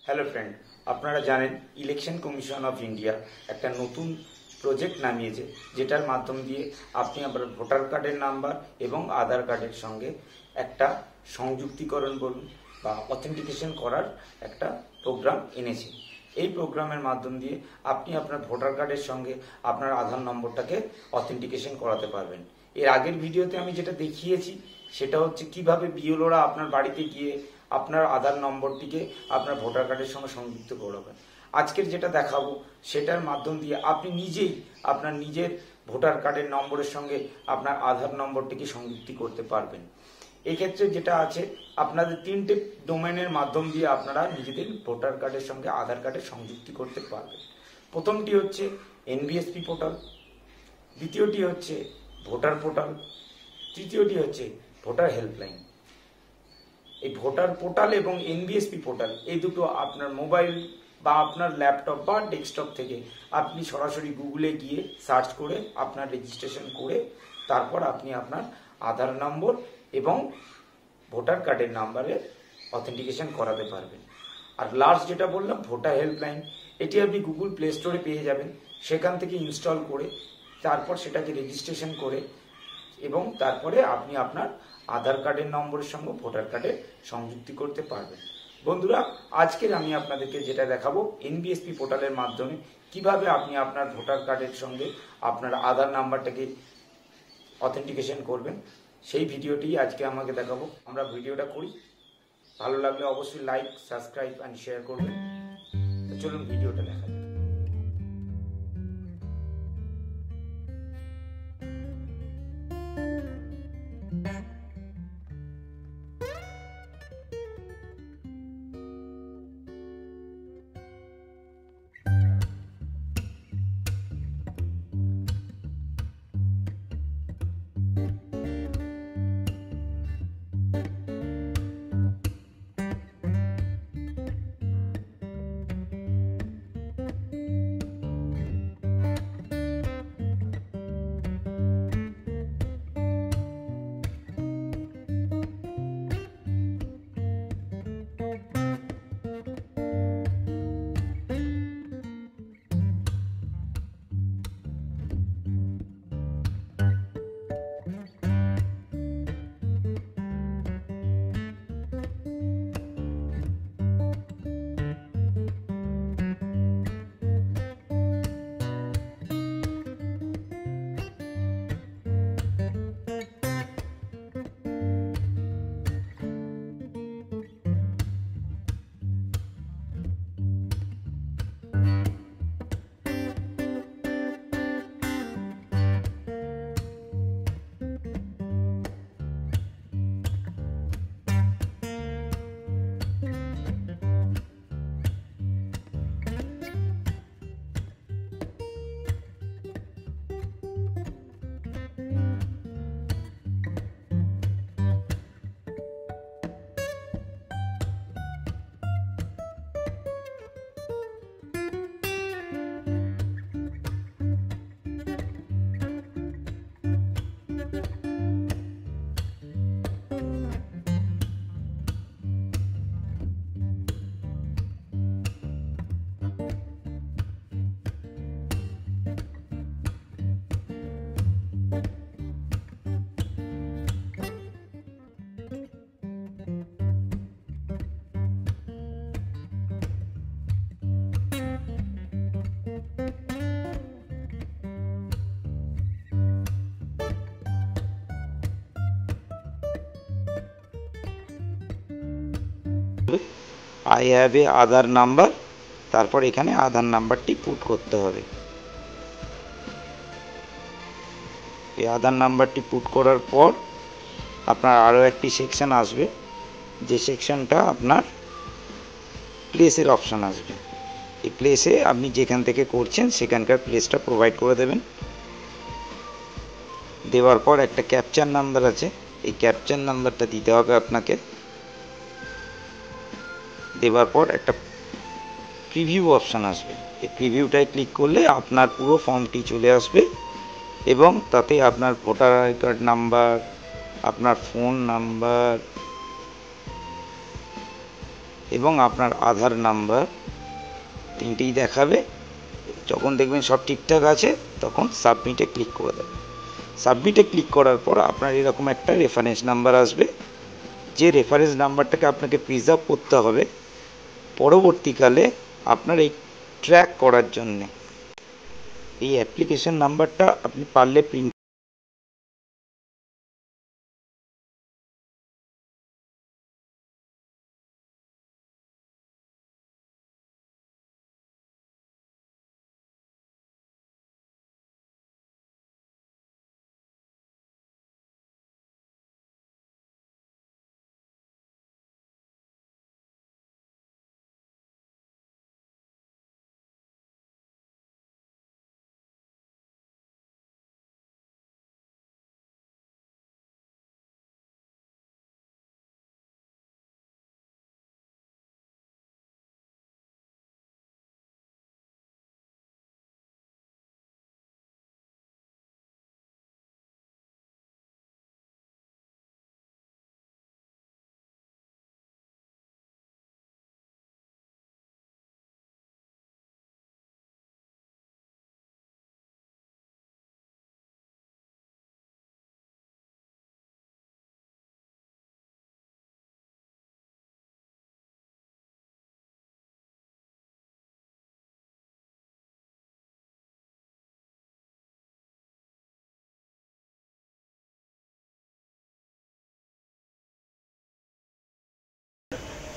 Hello friend, আপনারা জানেন election commission of India একটা নতুন প্রজেক্ট নামিয়েছে, যেটার মাধ্যম দিয়ে আপনি আপনার ভোটার কার্ডের নাম্বার এবং আধার কার্ডের সঙ্গে একটা সংযুক্তিকরণ বলুন বা অথেন্টিকেশন করার একটা প্রোগ্রাম এনেছে। এই প্রোগ্রামের মাধ্যম দিয়ে আপনি আপনার ভোটার কার্ডের সঙ্গে আপনার আধার নম্বরটাকে অথেন্টিকেশন করাতে পারবেন। এর আগের ভিডিওতে আমি যেটা দেখিয়েছি সেটা হচ্ছে কিভাবে বিএলওরা আপনার বাড়িতে গিয়ে আপনার আধার নম্বরটিকে আপনার ভোটার কার্ডের সঙ্গে সংযুক্ত করবেন। আজকের যেটা দেখাবো সেটার মাধ্যম দিয়ে আপনি নিজেই আপনার নিজের ভোটার কার্ডের নম্বরের সঙ্গে আপনার আধার নম্বরটিকে সংযুক্তি করতে পারবেন। এক্ষেত্রে যেটা আছে, আপনাদের 3টে ডোমেনের মাধ্যম দিয়ে আপনারা নিজেদের ভোটার কার্ডের সঙ্গে আধার কার্ডের সংযুক্তি করতে পারবেন। প্রথমটি হচ্ছে এনভিএসপি পোর্টাল, দ্বিতীয়টি হচ্ছে ভোটার পোর্টাল, তৃতীয়টি হচ্ছে ভোটার হেল্পলাইন। এই ভোটার পোর্টাল এবং এনভিএসপি পোর্টাল এই দুটো আপনার মোবাইল বা আপনার ল্যাপটপ বা ডেস্কটপ থেকে আপনি সরাসরি গুগলে গিয়ে সার্চ করে আপনার রেজিস্ট্রেশন করে তারপর আপনি আপনার আধার নম্বর এবং ভোটার কার্ডের নাম্বারে অথেন্টিকেশন করাতে পারবেন। আর লাস্ট যেটা বললাম ভোটার হেল্পলাইন, এটি আপনি গুগল প্লে স্টোরে পেয়ে যাবেন। সেখান থেকে ইনস্টল করে তারপর সেটাকে রেজিস্ট্রেশন করে এবং তারপরে আপনি আপনার আধার কার্ডের নম্বরের সঙ্গে ভোটার কার্ডে সংযুক্তি করতে পারবেন। বন্ধুরা, আজকের আমি আপনাদেরকে যেটা দেখাবো এনভিএসপি পোর্টালের মাধ্যমে কিভাবে আপনি আপনার ভোটার কার্ডের সঙ্গে আপনার আধার নাম্বারটাকে অথেন্টিকেশন করবেন, সেই ভিডিওটি আজকে আমাকে দেখাবো। আমরা ভিডিওটা করি, ভালো লাগলে অবশ্যই লাইক, সাবস্ক্রাইব অ্যান্ড শেয়ার করবেন। চলুন ভিডিওটা দেখা যাক। I have a Aadhaar number, তারপর এখানে আধার নাম্বারটি পুট করতে হবে। এই আধার নাম্বারটি পুট করার পর আপনার আরও একটি সেকশন আসবে, যে সেকশনটা আপনার প্লেসের অপশান আসবে। এই প্লেসে আপনি যেখান থেকে করছেন সেখানকার প্লেসটা প্রোভাইড করে দেবেন। দেওয়ার পর একটা ক্যাপচার নাম্বার আছে, এই ক্যাপচার নাম্বারটা দিতে হবে আপনাকে। দেওয়ার পর একটা প্রিভিউ অপশান আসবে, এই প্রিভিউটায় ক্লিক করলে আপনার পুরো ফর্মটি চলে আসবে এবং তাতে আপনার ভোটার আই কার্ড নাম্বার, আপনার ফোন নাম্বার, এবং আপনার আধার নাম্বার, তিনটেই দেখাবে। যখন দেখবেন সব ঠিকঠাক আছে তখন সাবমিটে ক্লিক করে দেবেন। সাবমিটে ক্লিক করার পর আপনার এরকম একটা রেফারেন্স নাম্বার আসবে, যে রেফারেন্স নাম্বারটাকে আপনাকে প্রিজার্ভ করতে হবে পরবর্তীকালে আপনার এই ট্র্যাক করার জন্যে। এই অ্যাপ্লিকেশন নাম্বারটা আপনি পারলে প্রিন্ট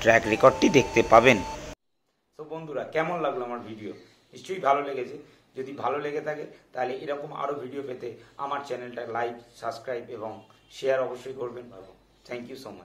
ট্র্যাক রেকর্ডটি দেখতে পাবেন। তো বন্ধুরা, কেমন লাগলো আমার ভিডিও? নিশ্চয়ই ভালো লেগেছে। যদি ভালো লেগে থাকে তাহলে এরকম আরও ভিডিও পেতে আমার চ্যানেলটা লাইক, সাবস্ক্রাইব এবং শেয়ার অবশ্যই করবেন। Thank you so much.